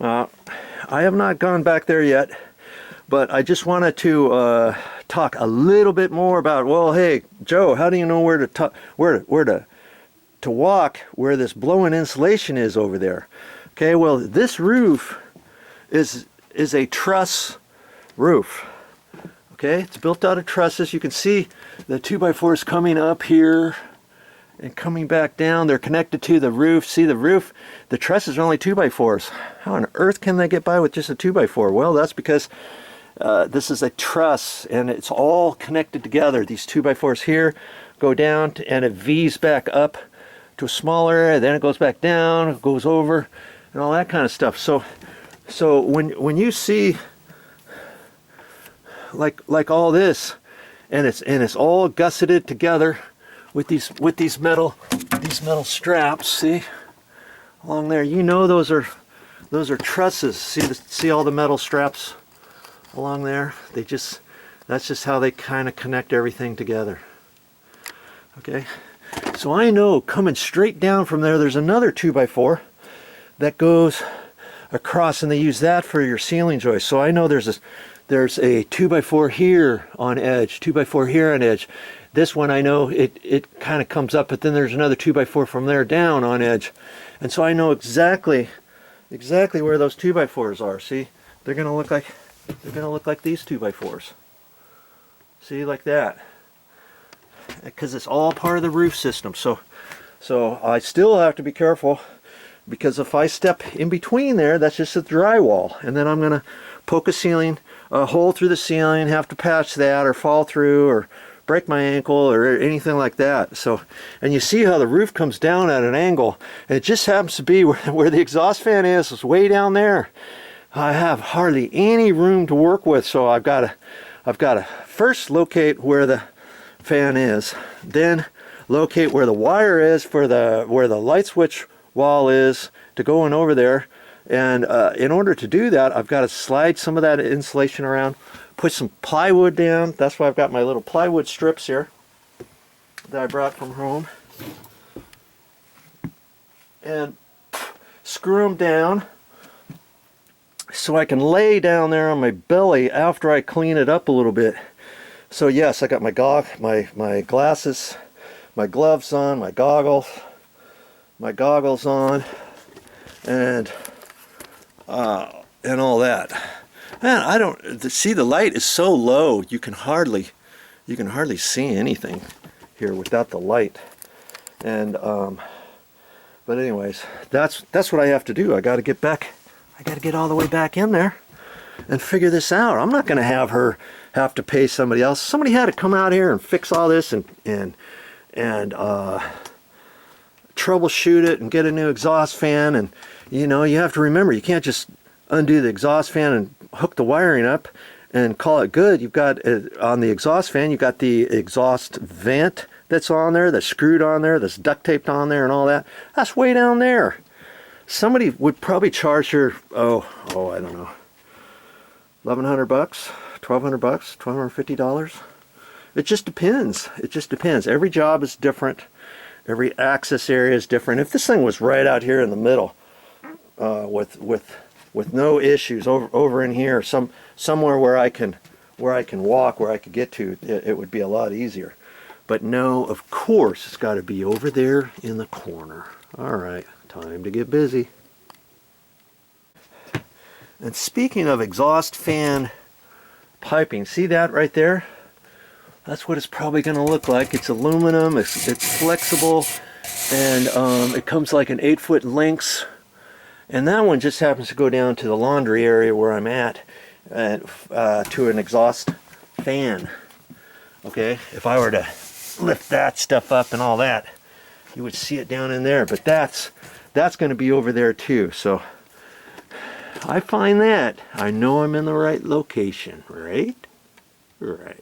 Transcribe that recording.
I have not gone back there yet, but I just wanted to talk a little bit more about, well, hey, Joe, how do you know where to walk where this blow-in insulation is over there? Okay, well, this roof is a truss roof. Okay, it's built out of trusses. You can see the 2x4s coming up here and coming back down. They're connected to the roof. See the roof? The trusses are only 2x4s. How on earth can they get by with just a 2x4? Well, that's because this is a truss and it's all connected together. These 2x4s here go down and it V's back up to a smaller area, then it goes back down, it goes over, and all that kind of stuff. So when you see like all this, and it's all gusseted together with these metal straps, see along there, you know those are trusses. See all the metal straps along there? That's just how they kind of connect everything together. Okay, so I know coming straight down from there's another 2x4 that goes across, and they use that for your ceiling joist. So I know there's a 2x4 here on edge, 2x4 here on edge. This one I know it kind of comes up, but then there's another 2x4 from there down on edge, and so I know exactly where those 2x4s are. See, they're gonna look like these 2x4s. See, like that, because it's all part of the roof system. So I still have to be careful, because if I step in between there, that's just a drywall, and then I'm gonna poke a hole through the ceiling, have to patch that, or fall through, or break my ankle, or anything like that. So, and you see how the roof comes down at an angle, and it just happens to be where the exhaust fan is way down there. I have hardly any room to work with, so I've got to first locate where the fan is, then locate where the wire is for where the light switch wall is to go in over there. And in order to do that, I've got to slide some of that insulation around, put some plywood down. That's why I've got my little plywood strips here that I brought from home, and screw them down so I can lay down there on my belly after I clean it up a little bit. So yes, I got my glasses, my gloves on, my goggles on, and all that. Man, I don't see, the light is so low you can hardly see anything here without the light. And but anyways, that's what I have to do. I got to get back. I got to get all the way back in there and figure this out. I'm not going to have her have to pay somebody else. Somebody had to come out here and fix all this and troubleshoot it and get a new exhaust fan. And you know, you have to remember, you can't just undo the exhaust fan and hook the wiring up and call it good. You've got on the exhaust fan, you've got the exhaust vent that's on there, that's screwed on there, that's duct taped on there, and all that. That's way down there. Somebody would probably charge her, oh, I don't know, $1,100, $1,200, $1,250. It just depends. It just depends. Every job is different. Every access area is different. If this thing was right out here in the middle, with no issues over in here, somewhere where I can walk, where I could get to, it would be a lot easier. But no, of course, it's got to be over there in the corner. All right, time to get busy. And speaking of exhaust fan piping, see that right there? That's what it's probably going to look like. It's aluminum, it's flexible, and it comes like an 8-foot lengths. And that one just happens to go down to the laundry area where I'm at, to an exhaust fan. Okay, if I were to lift that stuff up and all that, you would see it down in there. But that's going to be over there too. So I find that, I know I'm in the right location, right? Right.